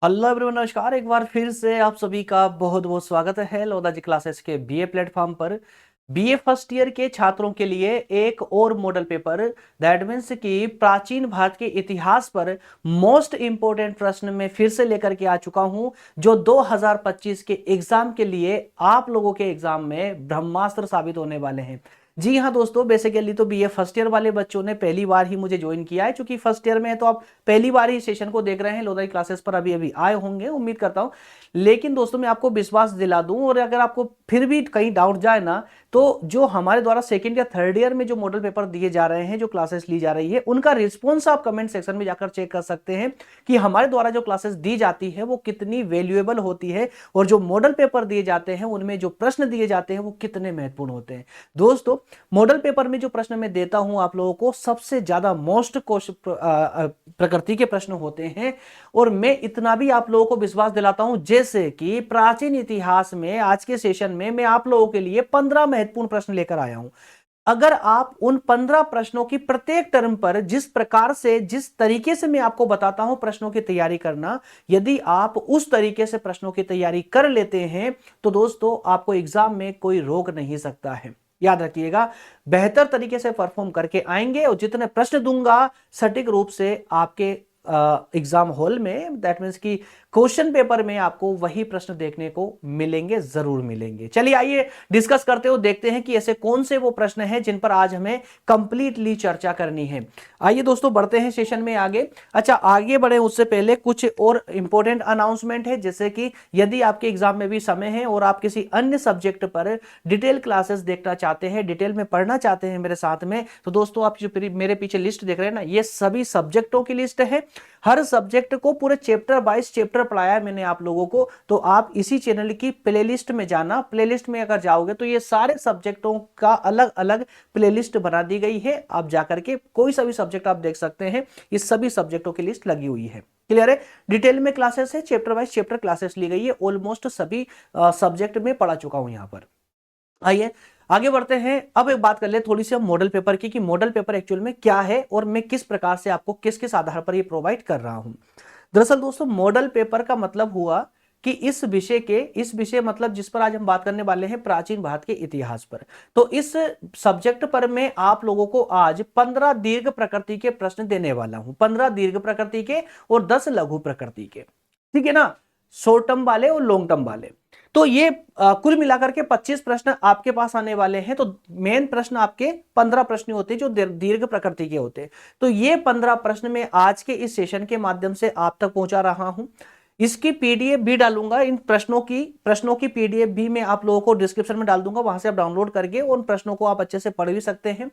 Hello everyone, नमस्कार। एक बार फिर से आप सभी का बहुत बहुत स्वागत है लोधा जी क्लासेस के बीए प्लेटफॉर्म पर। बीए फर्स्ट ईयर के छात्रों के लिए एक और मॉडल पेपर, दैट मीन्स कि प्राचीन भारत के इतिहास पर मोस्ट इंपोर्टेंट प्रश्न में फिर से लेकर के आ चुका हूं, जो 2025 के एग्जाम के लिए आप लोगों के एग्जाम में ब्रह्मास्त्र साबित होने वाले हैं। जी हाँ दोस्तों, बेसिकली तो बीए फर्स्ट ईयर वाले बच्चों ने पहली बार ही मुझे ज्वाइन किया है, क्योंकि फर्स्ट ईयर में है तो आप पहली बार ही सेशन को देख रहे हैं। लोधाई क्लासेस पर अभी अभी आए होंगे, उम्मीद करता हूं। लेकिन दोस्तों, मैं आपको विश्वास दिला दूं, और अगर आपको फिर भी कहीं डाउट जाए ना, तो जो हमारे द्वारा सेकंड या थर्ड ईयर में जो मॉडल पेपर दिए जा रहे हैं, जो क्लासेस ली जा रही है, उनका रिस्पॉन्स आप कमेंट सेक्शन में जाकर चेक कर सकते हैं कि हमारे द्वारा जो क्लासेस दी जाती है वो कितनी वैल्यूएबल होती है, और जो मॉडल पेपर दिए जाते हैं उनमें जो प्रश्न दिए जाते हैं वो कितने महत्वपूर्ण होते हैं। दोस्तों, मॉडल पेपर में जो प्रश्न मैं देता हूं आप लोगों को, सबसे ज्यादा मोस्ट प्रकृति के प्रश्न होते हैं। और मैं इतना भी आप लोगों को विश्वास दिलाता हूं, जैसे कि प्राचीन इतिहास में आज के सेशन में मैं आप लोगों के लिए 15 महत्वपूर्ण प्रश्न लेकर आया हूं। अगर आप उन 15 प्रश्नों की प्रत्येक टर्म पर जिस प्रकार से, जिस तरीके से मैं आपको बताता हूं प्रश्नों की तैयारी करना, यदि आप उस तरीके से प्रश्नों की तैयारी कर लेते हैं तो दोस्तों आपको एग्जाम में कोई रोक नहीं सकता है। याद रखिएगा, बेहतर तरीके से परफॉर्म करके आएंगे और जितने प्रश्न दूंगा सटीक रूप से आपके एग्जाम हॉल में, दैट मीन्स कि क्वेश्चन पेपर में आपको वही प्रश्न देखने को मिलेंगे, जरूर मिलेंगे। चलिए आइए डिस्कस करते हो, देखते हैं कि ऐसे कौन से वो प्रश्न हैं जिन पर आज हमें कंप्लीटली चर्चा करनी है। आइए दोस्तों, बढ़ते हैं सेशन में आगे। अच्छा, आगे बढ़े उससे पहले कुछ और इंपॉर्टेंट अनाउंसमेंट है, जैसे कि यदि आपके एग्जाम में भी समय है और आप किसी अन्य सब्जेक्ट पर डिटेल क्लासेस देखना चाहते हैं, डिटेल में पढ़ना चाहते हैं मेरे साथ में, तो दोस्तों आप जो मेरे पीछे लिस्ट देख रहे हैं ना, ये सभी सब्जेक्टों की लिस्ट है। हर सब्जेक्ट को पूरे चैप्टर वाइज चैप्टर पढ़ाया है मैंने आप लोगों को। तो आप इसी चैनल की प्लेलिस्ट में जाना, प्लेलिस्ट में अगर जाओगे तो ये सारे सब्जेक्टों का अलग अलग प्लेलिस्ट बना दी गई है। आप जाकर के कोई सा भी सब्जेक्ट आप देख सकते हैं, इस सभी सब्जेक्टों की लिस्ट लगी हुई है। क्लियर है? डिटेल में क्लासेस है, चैप्टर वाइज चैप्टर क्लासेस ली गई है। ऑलमोस्ट सभी सब्जेक्ट में पढ़ा चुका हूं यहां पर। आइए आगे बढ़ते हैं। अब एक बात कर ले थोड़ी सी हम मॉडल पेपर की, कि मॉडल पेपर एक्चुअल में क्या है और मैं किस प्रकार से आपको किस किस आधार पर ये प्रोवाइड कर रहा हूं। दरअसल दोस्तों, मॉडल पेपर का मतलब हुआ कि इस विषय मतलब जिस पर आज हम बात करने वाले हैं, प्राचीन भारत के इतिहास पर। तो इस सब्जेक्ट पर मैं आप लोगों को आज 15 दीर्घ प्रकृति के प्रश्न देने वाला हूं। 15 दीर्घ प्रकृति के और 10 लघु प्रकृति के, ठीक है ना, शॉर्ट टर्म वाले और लॉन्ग टर्म वाले। तो ये कुल मिलाकर के 25 प्रश्न आपके पास आने वाले हैं। तो मेन प्रश्न आपके 15 प्रश्न होते हैं जो दीर्घ प्रकृति के होते हैं। तो ये 15 प्रश्न मैं आज के इस सेशन के माध्यम से आप तक पहुंचा रहा हूं। इसकी पीडीएफ भी डालूंगा, इन प्रश्नों की पीडीएफ भी मैं आप लोगों को डिस्क्रिप्शन में डाल दूंगा, वहां से आप डाउनलोड करके उन प्रश्नों को आप अच्छे से पढ़ भी सकते हैं।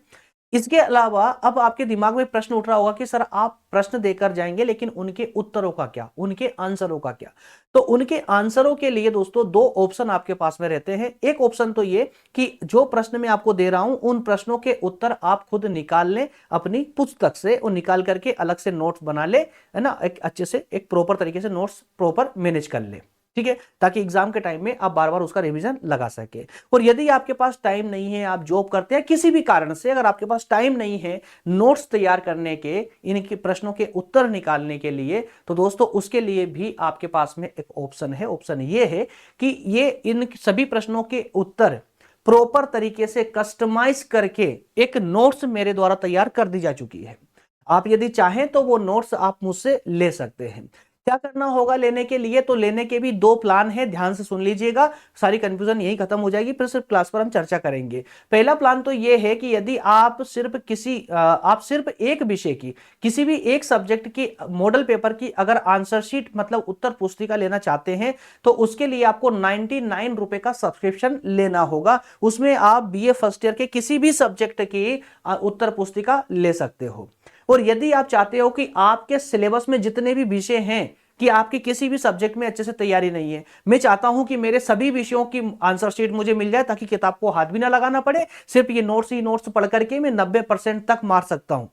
इसके अलावा अब आपके दिमाग में प्रश्न उठ रहा होगा कि सर आप प्रश्न देकर जाएंगे लेकिन उनके उत्तरों का क्या, उनके आंसरों का क्या। तो उनके आंसरों के लिए दोस्तों दो ऑप्शन आपके पास में रहते हैं। एक ऑप्शन तो ये कि जो प्रश्न मैं आपको दे रहा हूं उन प्रश्नों के उत्तर आप खुद निकाल लें अपनी पुस्तक से, और निकाल करके अलग से नोट्स बना ले, है ना, एक अच्छे से एक प्रॉपर तरीके से नोट्स प्रॉपर मैनेज कर ले, ठीक है, ताकि एग्जाम के टाइम में आप बार बार उसका रिवीजन लगा सके। और यदि आपके पास टाइम नहीं है, आप जॉब करते हैं, किसी भी कारण से अगर आपके पास टाइम नहीं है नोट्स तैयार करने के, इनके प्रश्नों के उत्तर निकालने के लिए, तो दोस्तों उसके लिए भी आपके पास में एक ऑप्शन है। ऑप्शन ये है कि ये इन सभी प्रश्नों के उत्तर प्रॉपर तरीके से कस्टमाइज करके एक नोट्स मेरे द्वारा तैयार कर दी जा चुकी है। आप यदि चाहें तो वो नोट्स आप मुझसे ले सकते हैं। क्या करना होगा लेने के लिए? तो लेने के भी दो प्लान है, ध्यान से सुन लीजिएगा, सारी कंफ्यूजन यही खत्म हो जाएगी, फिर सिर्फ क्लास पर हम चर्चा करेंगे। पहला प्लान तो ये है कि यदि आप सिर्फ एक विषय की, किसी भी एक सब्जेक्ट की मॉडल पेपर की अगर आंसर शीट मतलब उत्तर पुस्तिका लेना चाहते हैं, तो उसके लिए आपको 99 रुपए का सब्सक्रिप्शन लेना होगा। उसमें आप बीए फर्स्ट ईयर के किसी भी सब्जेक्ट की उत्तर पुस्तिका ले सकते हो। और यदि आप चाहते हो कि आपके सिलेबस में जितने भी विषय हैं, कि आपकी किसी भी सब्जेक्ट में अच्छे से तैयारी नहीं है, मैं चाहता हूं कि मेरे सभी विषयों की आंसर शीट मुझे मिल जाए, ताकि किताब को हाथ भी ना लगाना पड़े, सिर्फ ये नोट्स ही नोट्स पढ़ करके मैं 90% तक मार सकता हूं।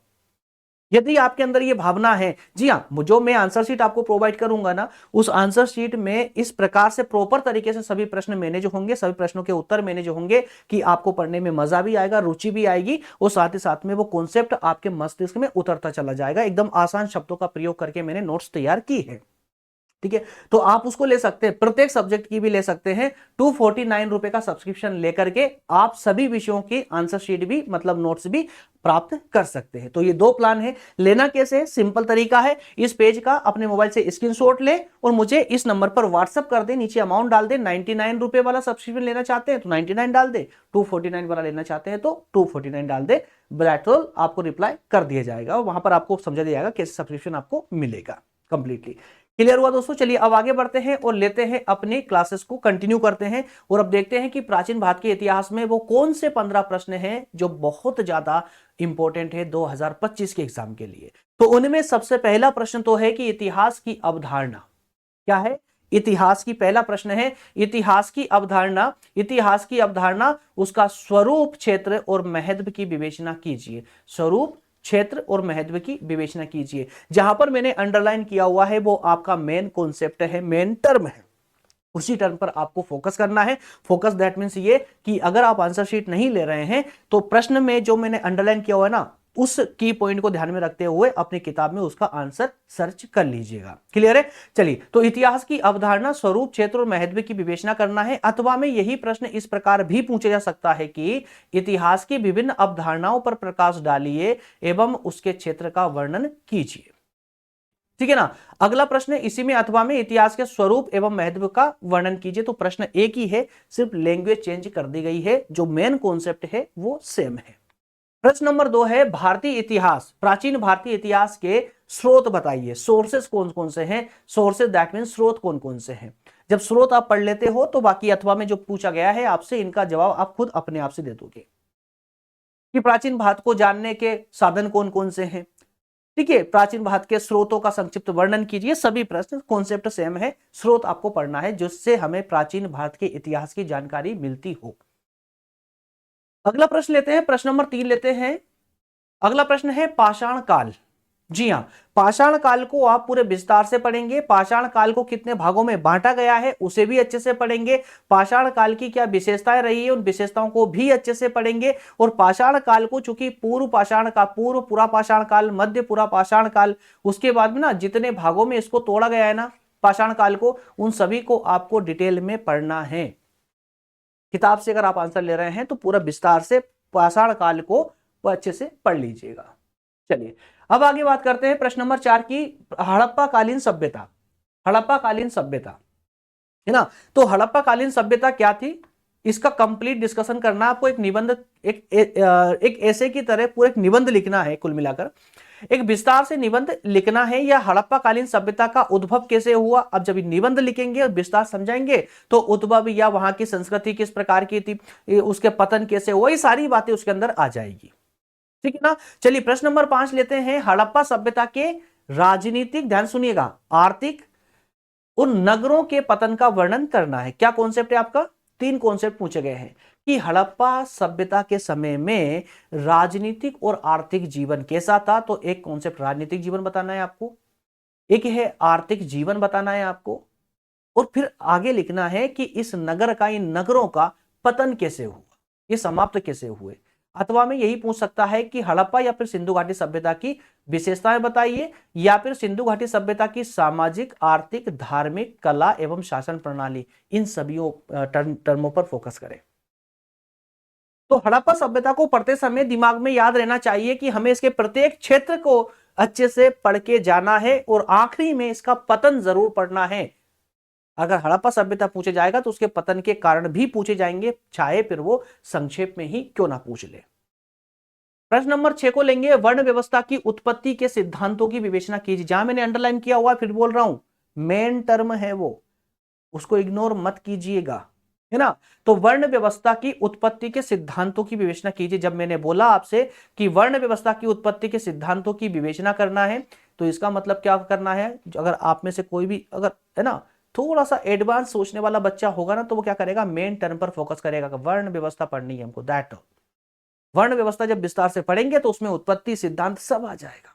यदि आपके अंदर ये भावना है, जी हाँ, जो मैं आंसर शीट आपको प्रोवाइड करूंगा ना, उस आंसर शीट में इस प्रकार से प्रॉपर तरीके से सभी प्रश्न मैनेज होंगे, सभी प्रश्नों के उत्तर मैनेज होंगे कि आपको पढ़ने में मजा भी आएगा, रुचि भी आएगी, और साथ ही साथ में वो कॉन्सेप्ट आपके मस्तिष्क में उतरता चला जाएगा। एकदम आसान शब्दों का प्रयोग करके मैंने नोट्स तैयार की है। ठीक है, तो आप उसको ले सकते हैं, प्रत्येक सब्जेक्ट की भी ले सकते हैं। 249 रुपए का सब्सक्रिप्शन लेकर के आप सभी विषयों की आंसर शीट भी मतलब नोट्स भी प्राप्त कर सकते हैं। तो ये दो प्लान है। लेना कैसे है? सिंपल तरीका है, इस पेज का अपने मोबाइल से स्क्रीनशॉट ले और मुझे इस नंबर पर व्हाट्सएप कर दे, नीचे अमाउंट डाल दे। 99 रुपए वाला सब्सक्रिप्शन लेना चाहते हैं तो 99 डाल दे, 249 वाला लेना चाहते हैं तो 249 डाल दे। बिल्कुल आपको रिप्लाई कर दिया जाएगा और वहां पर आपको समझा दिया जाएगा कैसे सब्सक्रिप्शन आपको मिलेगा कंप्लीटली। क्लियर हुआ दोस्तों? चलिए अब आगे बढ़ते हैं और लेते हैं अपनी क्लासेस को कंटिन्यू करते हैं और अब देखते हैं कि प्राचीन भारत के इतिहास में वो कौन से 15 प्रश्न हैं जो बहुत ज्यादा इंपॉर्टेंट है 2025 के एग्जाम के लिए। तो उनमें सबसे पहला प्रश्न तो है कि इतिहास की अवधारणा क्या है। इतिहास की पहला प्रश्न है इतिहास की अवधारणा। इतिहास की अवधारणा, उसका स्वरूप, क्षेत्र और महत्व की विवेचना कीजिए। स्वरूप, क्षेत्र और महत्व की विवेचना कीजिए। जहां पर मैंने अंडरलाइन किया हुआ है वो आपका मेन कॉन्सेप्ट है, मेन टर्म है, उसी टर्म पर आपको फोकस करना है। फोकस दैट मींस ये कि अगर आप आंसर शीट नहीं ले रहे हैं तो प्रश्न में जो मैंने अंडरलाइन किया हुआ है ना, उस की पॉइंट को ध्यान में रखते हुए अपनी किताब में उसका आंसर सर्च कर लीजिएगा। क्लियर है? चलिए, तो इतिहास की अवधारणा, स्वरूप, क्षेत्र और महत्व की विवेचना करना है। अथवा में यही प्रश्न इस प्रकार भी पूछा जा सकता है कि इतिहास की विभिन्न अवधारणाओं पर प्रकाश डालिए एवं उसके क्षेत्र का वर्णन कीजिए। ठीक है ना? अगला प्रश्न इसी में अथवा में इतिहास के स्वरूप एवं महत्व का वर्णन कीजिए। तो प्रश्न एक ही है, सिर्फ लैंग्वेज चेंज कर दी गई है, जो मेन कॉन्सेप्ट है वो सेम है। प्रश्न नंबर 2 है भारतीय इतिहास, प्राचीन भारतीय इतिहास के स्रोत बताइए। सोर्सेस कौन कौन से हैं? सोर्सेस दैट मीन स्रोत कौन कौन से हैं। जब स्रोत आप पढ़ लेते हो तो बाकी अथवा में जो पूछा गया है आपसे, इनका जवाब आप खुद अपने आप से दे दोगे कि प्राचीन भारत को जानने के साधन कौन कौन से हैं। ठीक है, प्राचीन भारत के स्रोतों का संक्षिप्त वर्णन कीजिए। सभी प्रश्न कॉन्सेप्ट सेम है, स्रोत आपको पढ़ना है जिससे हमें प्राचीन भारत के इतिहास की जानकारी मिलती हो। अगला प्रश्न लेते हैं, प्रश्न नंबर 3 लेते हैं। अगला प्रश्न है पाषाण काल। जी हां, पाषाण काल को आप पूरे विस्तार से पढ़ेंगे। पाषाण काल को कितने भागों में बांटा गया है उसे भी अच्छे से पढ़ेंगे। पाषाण काल की क्या विशेषताएं रही है उन विशेषताओं को भी अच्छे से पढ़ेंगे। और पाषाण काल को चूंकि पूर्व पाषाण का, पूर्व पुरा पाषाण काल, मध्य पुरा पाषाण काल, उसके बाद में ना जितने भागों में इसको तोड़ा गया है ना पाषाण काल को, उन सभी को आपको डिटेल में पढ़ना है। किताब से अगर आप आंसर ले रहे हैं तो पूरा विस्तार से पाषाण काल को अच्छे से पढ़ लीजिएगा। चलिए अब आगे बात करते हैं प्रश्न नंबर 4 की, हड़प्पा कालीन सभ्यता। हड़प्पा कालीन सभ्यता है ना, तो हड़प्पा कालीन सभ्यता क्या थी इसका कंप्लीट डिस्कशन करना। आपको एक निबंध, एक ऐसे की तरह पूरा एक निबंध लिखना है। कुल मिलाकर एक विस्तार से निबंध लिखना है, या हड़प्पा कालीन सभ्यता का उद्भव कैसे हुआ। अब जब निबंध लिखेंगे और विस्तार समझाएंगे तो उद्भव या वहां की संस्कृति किस प्रकार की थी, उसके पतन कैसे हुआ, ये सारी बातें उसके अंदर आ जाएगी। ठीक है ना? चलिए प्रश्न नंबर 5 लेते हैं। हड़प्पा सभ्यता के राजनीतिक, ध्यान सुनिएगा, आर्थिक उन नगरों के पतन का वर्णन करना है। क्या कॉन्सेप्ट है आपका? 3 कॉन्सेप्ट पूछे गए हैं कि हड़प्पा सभ्यता के समय में राजनीतिक और आर्थिक जीवन कैसा था। तो एक कॉन्सेप्ट राजनीतिक जीवन बताना है आपको, एक है आर्थिक जीवन बताना है आपको, और फिर आगे लिखना है कि इस नगर का, इन नगरों का पतन कैसे हुआ, ये समाप्त कैसे हुए। अथवा में यही पूछ सकता है कि हड़प्पा या फिर सिंधु घाटी सभ्यता की विशेषताएं बताइए, या फिर सिंधु घाटी सभ्यता की सामाजिक, आर्थिक, धार्मिक, कला एवं शासन प्रणाली, इन सभी टर्मों पर फोकस करें। तो हड़प्पा सभ्यता को पढ़ते समय दिमाग में याद रहना चाहिए कि हमें इसके प्रत्येक क्षेत्र को अच्छे से पढ़ के जाना है और आखिरी में इसका पतन जरूर पढ़ना है। अगर हड़प्पा सभ्यता पूछे जाएगा तो उसके पतन के कारण भी पूछे जाएंगे, चाहे फिर वो संक्षेप में ही क्यों ना पूछ ले। प्रश्न नंबर 6 को लेंगे, वर्ण व्यवस्था की उत्पत्ति के सिद्धांतों की विवेचना कीजिए। जहां मैंने अंडरलाइन किया हुआ, फिर बोल रहा हूं, मेन टर्म है वो, उसको इग्नोर मत कीजिएगा, है ना। तो वर्ण व्यवस्था की उत्पत्ति के सिद्धांतों की विवेचना कीजिए। जब मैंने बोला आपसे कि वर्ण व्यवस्था की उत्पत्ति के सिद्धांतों की विवेचना करना है, तो इसका मतलब क्या करना है, अगर आप में से कोई भी, अगर है ना, थोड़ा सा एडवांस सोचने वाला बच्चा होगा ना, तो वो क्या करेगा, मेन टर्म पर फोकस करेगा। वर्ण व्यवस्था पढ़नी है हमको, दैट वर्ण व्यवस्था जब विस्तार से पढ़ेंगे तो उसमें उत्पत्ति, सिद्धांत सब आ जाएगा।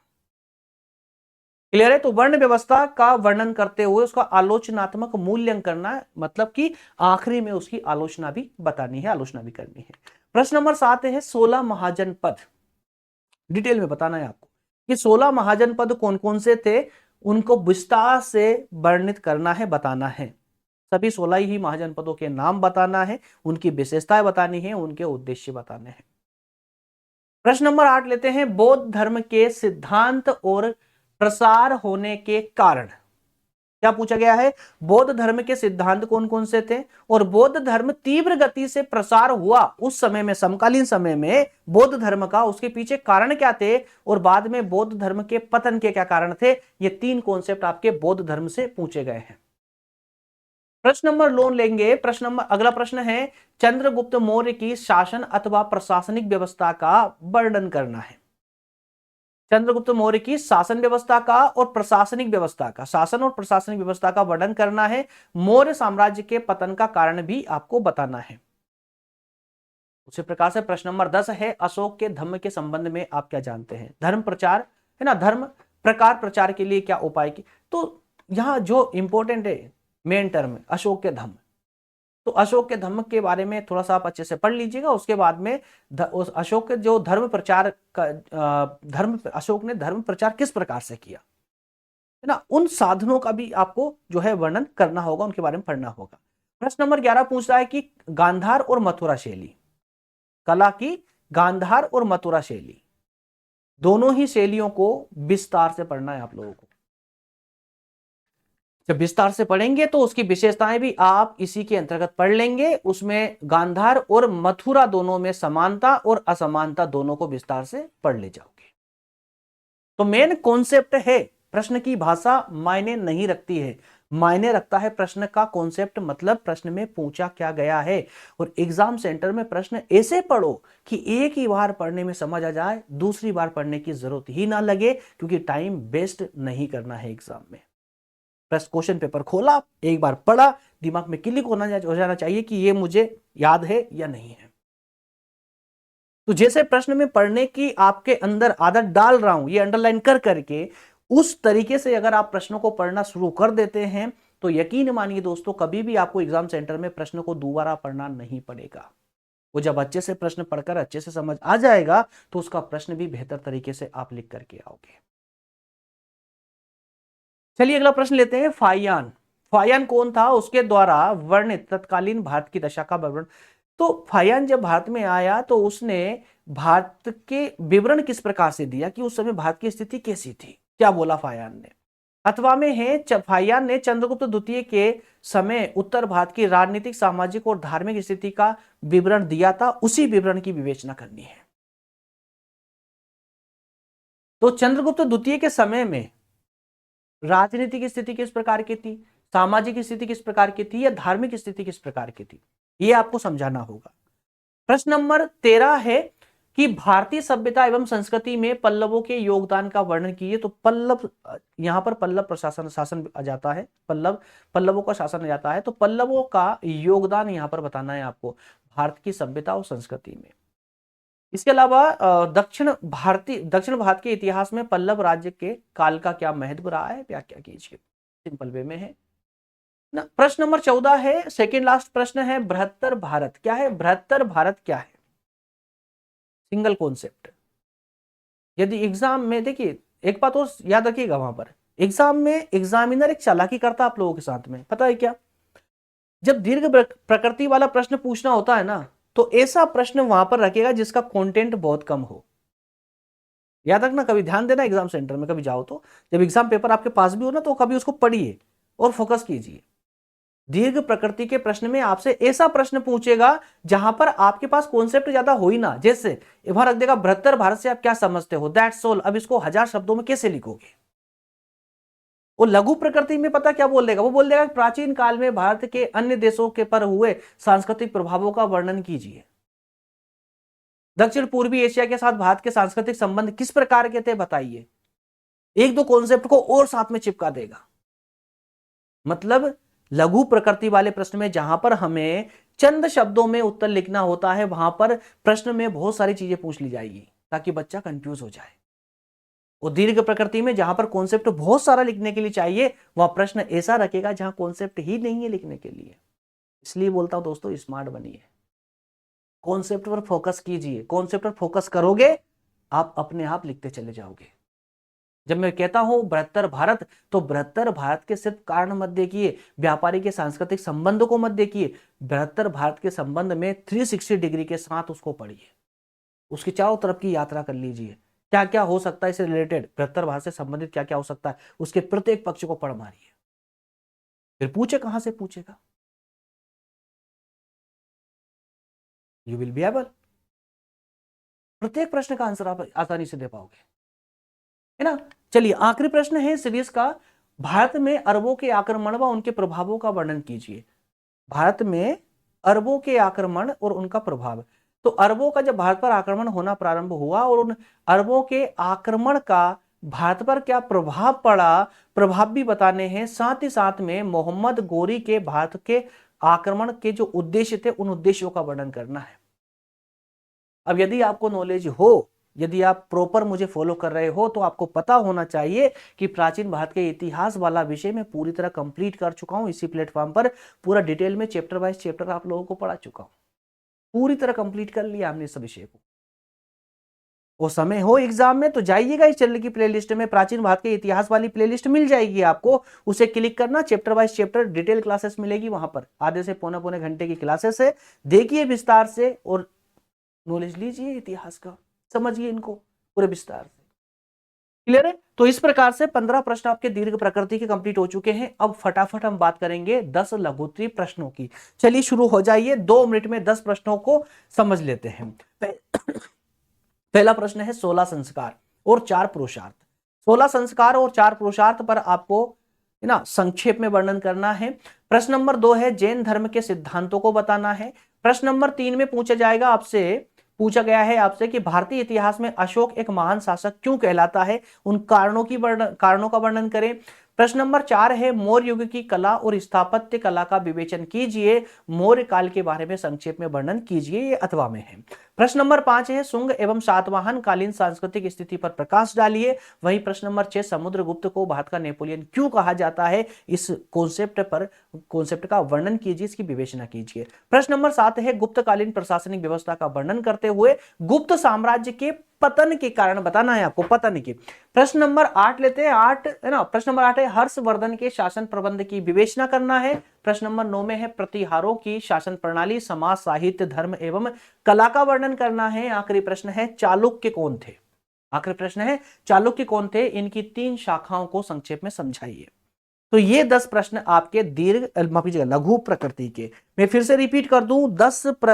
क्लियर है? तो वर्ण व्यवस्था का वर्णन करते हुए उसका आलोचनात्मक मूल्यांकन करना है, मतलब कि आखिरी में उसकी आलोचना भी बतानी है, आलोचना भी करनी है। प्रश्न नंबर 7 है 16 महाजनपद। डिटेल में बताना है आपको कि 16 महाजनपद कौन कौन से थे, उनको विस्तार से वर्णित करना है, बताना है। सभी 16 ही महाजनपदों के नाम बताना है, उनकी विशेषताएं बतानी है, उनके उद्देश्य बताने हैं। प्रश्न नंबर 8 लेते हैं, बौद्ध धर्म के सिद्धांत और प्रसार होने के कारण। क्या पूछा गया है? बौद्ध धर्म के सिद्धांत कौन कौन से थे और बौद्ध धर्म तीव्र गति से प्रसार हुआ उस समय में, समकालीन समय में बौद्ध धर्म का, उसके पीछे कारण क्या थे और बाद में बौद्ध धर्म के पतन के क्या कारण थे। ये 3 कॉन्सेप्ट आपके बौद्ध धर्म से पूछे गए हैं। प्रश्न नंबर लोन लेंगे। प्रश्न नंबर, अगला प्रश्न है, चंद्रगुप्त मौर्य की शासन अथवा प्रशासनिक व्यवस्था का वर्णन करना है। चंद्रगुप्त मौर्य की शासन व्यवस्था का और प्रशासनिक व्यवस्था का, शासन और प्रशासनिक व्यवस्था का वर्णन करना है। मौर्य साम्राज्य के पतन का कारण भी आपको बताना है। उसी प्रकार से प्रश्न नंबर 10 है, अशोक के धम्म के संबंध में आप क्या जानते हैं? धर्म प्रचार है ना, धर्म प्रकार प्रचार के लिए क्या उपाय की। तो यहां जो इंपॉर्टेंट है मेन टर्म अशोक के धम्म, तो अशोक के धम्म के बारे में थोड़ा सा आप अच्छे से पढ़ लीजिएगा। उसके बाद में उस अशोक के जो धर्म प्रचार का अशोक ने धर्म प्रचार किस प्रकार से किया है ना, उन साधनों का भी आपको जो है वर्णन करना होगा, उनके बारे में पढ़ना होगा। प्रश्न नंबर 11 पूछ रहा है कि गांधार और मथुरा शैली, कला की गांधार और मथुरा शैली, दोनों ही शैलियों को विस्तार से पढ़ना है आप लोगों को। जब विस्तार से पढ़ेंगे तो उसकी विशेषताएं भी आप इसी के अंतर्गत पढ़ लेंगे। उसमें गांधार और मथुरा दोनों में समानता और असमानता दोनों को विस्तार से पढ़ ले जाओगे। तो मेन कॉन्सेप्ट है, प्रश्न की भाषा मायने नहीं रखती है, मायने रखता है प्रश्न का कॉन्सेप्ट, मतलब प्रश्न में पूछा क्या गया है। और एग्जाम सेंटर में प्रश्न ऐसे पढ़ो कि एक ही बार पढ़ने में समझ आ जाए, दूसरी बार पढ़ने की जरूरत ही ना लगे, क्योंकि टाइम वेस्ट नहीं करना है एग्जाम में। प्लस क्वेश्चन पेपर खोला, एक बार पढ़ा, दिमाग में क्लिक हो जाना चाहिए कि ये मुझे याद है या नहीं है। तो जैसे प्रश्न में पढ़ने की आपके अंदर आदत डाल रहा हूं, ये अंडरलाइन कर करके, उस तरीके से अगर आप प्रश्नों को पढ़ना शुरू कर देते हैं तो यकीन मानिए दोस्तों, कभी भी आपको एग्जाम सेंटर में प्रश्न को दोबारा पढ़ना नहीं पड़ेगा। वो जब अच्छे से प्रश्न पढ़कर अच्छे से समझ आ जाएगा तो उसका प्रश्न भी बेहतर तरीके से आप लिख करके आओगे। चलिए अगला प्रश्न लेते हैं, फाहियान। फाहियान कौन था, उसके द्वारा वर्णित तत्कालीन भारत की दशा का विवरण। तो फाहियान जब भारत में आया तो उसने भारत के विवरण किस प्रकार से दिया कि उस समय भारत की स्थिति कैसी थी, क्या बोला फाहियान ने। अथवा में है, फाहियान ने चंद्रगुप्त द्वितीय के समय उत्तर भारत की राजनीतिक, सामाजिक और धार्मिक स्थिति का विवरण दिया था, उसी विवरण की विवेचना करनी है। तो चंद्रगुप्त द्वितीय के समय में राजनीतिक स्थिति किस प्रकार की थी, सामाजिक स्थिति किस प्रकार की थी, या धार्मिक स्थिति किस प्रकार की थी, ये आपको समझाना होगा। प्रश्न नंबर 13 है कि भारतीय सभ्यता एवं संस्कृति में पल्लवों के योगदान का वर्णन कीजिए। तो पल्लव, यहां पर पल्लव प्रशासन शासन आ जाता है, पल्लवों का शासन आ जाता है, तो पल्लवों का योगदान यहां पर बताना है आपको भारत की सभ्यता और संस्कृति में। इसके अलावा दक्षिण भारत के इतिहास में पल्लव राज्य के काल का क्या महत्व रहा है, व्याख्या कीजिए। सिंपल वे में है ना। प्रश्न नंबर 14 है, सेकेंड लास्ट प्रश्न है, बृहत्तर भारत क्या है? बृहत्तर भारत क्या है? Single concept. यदि एग्जाम में, देखिए एक बात और याद रखिएगा, वहां पर एग्जाम में एग्जामिनर एक चालाकी करता है आप लोगों के साथ में, पता है क्या? जब दीर्घ प्रकृति वाला प्रश्न पूछना होता है ना, तो ऐसा प्रश्न वहां पर रखेगा जिसका कंटेंट बहुत कम हो। याद रखना, कभी ध्यान देना एग्जाम सेंटर में कभी जाओ तो, जब एग्जाम पेपर आपके पास भी हो ना, तो कभी उसको पढ़िए और फोकस कीजिए। दीर्घ प्रकृति के प्रश्न में आपसे ऐसा प्रश्न पूछेगा जहां पर आपके पास कॉन्सेप्ट ज्यादा हो ही ना। जैसे वहां रख देगा बृहत्तर भारत से आप क्या समझते हो, दैट्स ऑल। अब इसको 1000 शब्दों में कैसे लिखोगे? वो लघु प्रकृति में पता क्या बोल देगा, वो बोल देगा प्राचीन काल में भारत के अन्य देशों के पर हुए सांस्कृतिक प्रभावों का वर्णन कीजिए। दक्षिण पूर्वी एशिया के साथ भारत के सांस्कृतिक संबंध किस प्रकार के थे, बताइए। एक दो कॉन्सेप्ट को और साथ में चिपका देगा। मतलब लघु प्रकृति वाले प्रश्न में जहां पर हमें चंद शब्दों में उत्तर लिखना होता है, वहां पर प्रश्न में बहुत सारी चीजें पूछ ली जाएगी ताकि बच्चा कंफ्यूज हो जाए। और दीर्घ प्रकृति में जहां पर कॉन्सेप्ट बहुत सारा लिखने के लिए चाहिए, वह प्रश्न ऐसा रखेगा जहां कॉन्सेप्ट ही नहीं है लिखने के लिए। इसलिए बोलता हूं दोस्तों, स्मार्ट बनिए, कॉन्सेप्ट पर फोकस कीजिए। कॉन्सेप्ट पर फोकस करोगे, आप अपने आप लिखते चले जाओगे। जब मैं कहता हूं बृहत्तर भारत, तो बृहत्तर भारत के सिर्फ कारण मत देखिए, व्यापारी के सांस्कृतिक संबंध को मत देखिए, बृहत्तर भारत के संबंध में 360 डिग्री के साथ उसको पढ़िए, उसकी चारों तरफ की यात्रा कर लीजिए, क्या क्या हो सकता है इससे रिलेटेड, बृहत्तर भारत से संबंधित क्या क्या हो सकता है, उसके प्रत्येक पक्ष को पढ़ मारिए। फिर पूछे कहां से पूछेगा, यू विल बी एबल, प्रत्येक प्रश्न का आंसर आप आसानी से दे पाओगे, है ना। चलिए आखिरी प्रश्न है सीरीज का, भारत में अरबों के आक्रमण व उनके प्रभावों का वर्णन कीजिए। भारत में अरबों के आक्रमण और उनका प्रभाव, तो अरबों का जब भारत पर आक्रमण होना प्रारंभ हुआ और उन अरबों के आक्रमण का भारत पर क्या प्रभाव पड़ा, प्रभाव भी बताने हैं, साथ ही साथ में मोहम्मद गोरी के भारत के आक्रमण के जो उद्देश्य थे उन उद्देश्यों का वर्णन करना है। अब यदि आपको नॉलेज हो, यदि आप प्रॉपर मुझे फॉलो कर रहे हो, तो आपको पता होना चाहिए कि प्राचीन भारत के इतिहास वाला विषय मैं पूरी तरह कंप्लीट कर चुका हूं, इसी प्लेटफॉर्म पर पूरा डिटेल में चैप्टर वाइज चैप्टर आप लोगों को पढ़ा चुका हूं, पूरी तरह कंप्लीट कर लिया हमने इस विषय को। वो समय हो एग्जाम में तो जाइएगा इस चैनल की प्लेलिस्ट में, प्राचीन भारत के इतिहास वाली प्लेलिस्ट मिल जाएगी आपको, उसे क्लिक करना, chapter wise chapter detail classes मिलेगी वहां पर, आधे से पौने पौने घंटे की क्लासेस है, देखिए विस्तार से और नॉलेज लीजिए इतिहास का, समझिए इनको पूरे विस्तार से। क्लियर है। तो इस प्रकार से 15 प्रश्न आपके दीर्घ प्रकृति के कंप्लीट हो चुके हैं। अब फटाफट हम बात करेंगे 10 लघुत्तरीय प्रश्नों की। चलिए शुरू हो जाइए, 2 मिनट में 10 प्रश्नों को समझ लेते हैं। पहला प्रश्न है 16 संस्कार और 4 पुरुषार्थ। 16 संस्कार और 4 पुरुषार्थ पर आपको है ना संक्षेप में वर्णन करना है। प्रश्न नंबर 2 है जैन धर्म के सिद्धांतों को बताना है। प्रश्न नंबर 3 में पूछा गया है आपसे कि भारतीय इतिहास में अशोक एक महान शासक क्यों कहलाता है, उन कारणों का वर्णन करें। प्रश्न नंबर 4 है मौर्य युग की कला और स्थापत्य कला का विवेचन कीजिए, मौर्य काल के बारे में संक्षेप में वर्णन कीजिए, ये अथवा में है। प्रश्न नंबर 5 है शुंग एवं सातवाहन कालीन सांस्कृतिक स्थिति पर प्रकाश डालिए। वहीं प्रश्न नंबर 6 समुद्रगुप्त को भारत का नेपोलियन क्यों कहा जाता है, इस कॉन्सेप्ट का वर्णन कीजिए, इसकी विवेचना कीजिए। प्रश्न नंबर 7 है गुप्तकालीन प्रशासनिक व्यवस्था का वर्णन करते हुए गुप्त साम्राज्य के पतन के कारण बताना है आपको, पतन के। प्रश्न नंबर 8 लेते हैं, 8 है ना, प्रश्न नंबर 8 है हर्षवर्धन के शासन प्रबंध की विवेचना करना है। प्रश्न नंबर 9 में है प्रतिहारों की शासन प्रणाली, समाज, साहित्य, धर्म एवं कला का वर्णन करना है। आखिरी प्रश्न है चालुक्य कौन थे, आखिरी प्रश्न है चालुक्य कौन थे, इनकी 3 शाखाओं को संक्षेप में समझाइए। तो ये 10 प्रश्न आपके लघु प्रकृति के, मैं फिर से रिपीट कर दूं,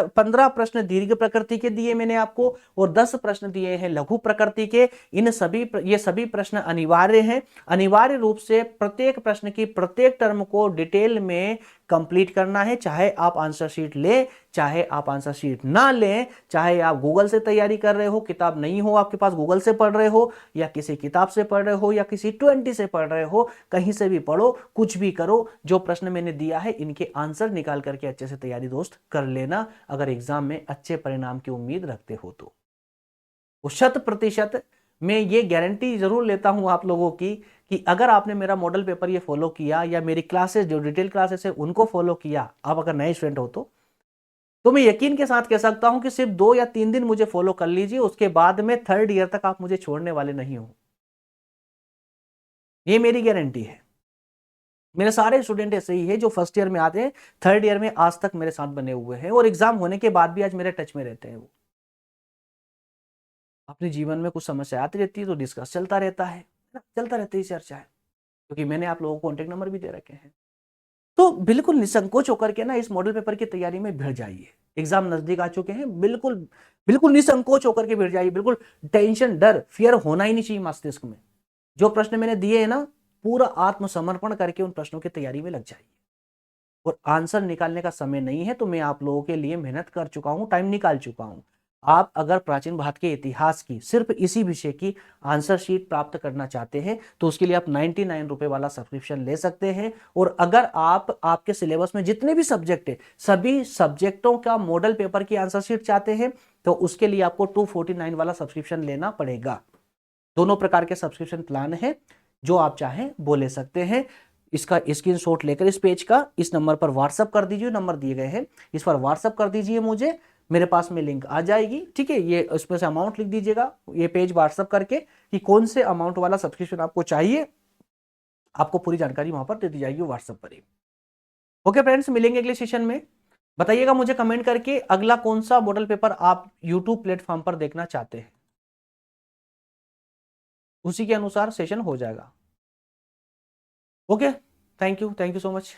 15 प्रश्न दीर्घ प्रकृति के दिए मैंने आपको और 10 प्रश्न दिए हैं लघु प्रकृति के। ये सभी प्रश्न अनिवार्य हैं, अनिवार्य रूप से प्रत्येक प्रश्न की प्रत्येक टर्म को डिटेल में कंप्लीट करना है, चाहे आप आंसर शीट ले, चाहे आप आंसर शीट ना लें, चाहे आप गूगल से तैयारी कर रहे हो, किताब नहीं हो आपके पास, गूगल से पढ़ रहे हो या किसी किताब से पढ़ रहे हो या किसी 20 से पढ़ रहे हो, कहीं से भी पढ़ो, कुछ भी करो, जो प्रश्न मैंने दिया है इनके आंसर निकाल करके अच्छे से तैयारी दोस्त कर लेना, अगर एग्जाम में अच्छे परिणाम की उम्मीद रखते हो तो। 100% मैं ये गारंटी जरूर लेता हूं आप लोगों की कि अगर आपने मेरा मॉडल पेपर ये फॉलो किया या मेरी क्लासेस जो डिटेल क्लासेस है उनको फॉलो किया, आप अगर नए स्टूडेंट हो तो मैं यकीन के साथ कह सकता हूं कि सिर्फ 2 या 3 दिन मुझे फॉलो कर लीजिए, उसके बाद में 3rd ईयर तक आप मुझे छोड़ने वाले नहीं हो, ये मेरी गारंटी है। मेरे सारे स्टूडेंट ऐसे ही है जो फर्स्ट ईयर में आते हैं, 3rd ईयर में आज तक मेरे साथ बने हुए हैं और एग्जाम होने के बाद भी आज मेरे टच में रहते हैं। वो अपने जीवन में कुछ समस्या आती रहती है तो डिस्कस चलता रहता है ना, चलता रहती है चर्चा है, क्योंकि मैंने आप लोगों को कॉन्टेक्ट नंबर भी दे रखे हैं। तो बिल्कुल निसंकोच होकर के ना इस मॉडल पेपर की तैयारी में भिड़ जाइए, एग्जाम नजदीक आ चुके हैं, बिल्कुल बिल्कुल निसंकोच होकर के भिड़ जाइए, बिल्कुल टेंशन डर फियर होना ही नहीं चाहिए मस्तिष्क में। जो प्रश्न मैंने दिए हैं ना, पूरा आत्मसमर्पण करके उन प्रश्नों की तैयारी में लग जाइए। और आंसर निकालने का समय नहीं है तो मैं आप लोगों के लिए मेहनत कर चुका हूं, टाइम निकाल चुका हूं। आप अगर प्राचीन भारत के इतिहास की सिर्फ इसी विषय की आंसर शीट प्राप्त करना चाहते हैं तो उसके लिए आप 99 रुपए वाला सब्सक्रिप्शन ले सकते हैं। और अगर आप आपके सिलेबस में जितने भी सब्जेक्ट है सभी सब्जेक्टों का मॉडल पेपर की आंसर शीट चाहते हैं तो उसके लिए आपको 249 वाला सब्सक्रिप्शन लेना पड़ेगा। दोनों प्रकार के सब्सक्रिप्शन प्लान है, जो आप चाहें वो ले सकते हैं। इसका स्क्रीनशॉट लेकर इस पेज का इस नंबर पर व्हाट्सएप कर दीजिए, नंबर दिए गए हैं, इस पर व्हाट्सएप कर दीजिए मुझे, मेरे पास में लिंक आ जाएगी, ठीक है। ये उसमें से अमाउंट लिख दीजिएगा, ये पेज व्हाट्सअप करके कि कौन से अमाउंट वाला सब्सक्रिप्शन आपको चाहिए, आपको पूरी जानकारी वहां पर दे दी जाएगी व्हाट्सएप पर ही। ओके फ्रेंड्स, मिलेंगे अगले सेशन में। बताइएगा मुझे कमेंट करके अगला कौन सा मॉडल पेपर आप यूट्यूब प्लेटफॉर्म पर देखना चाहते हैं, उसी के अनुसार सेशन हो जाएगा। Okay, thank you so much.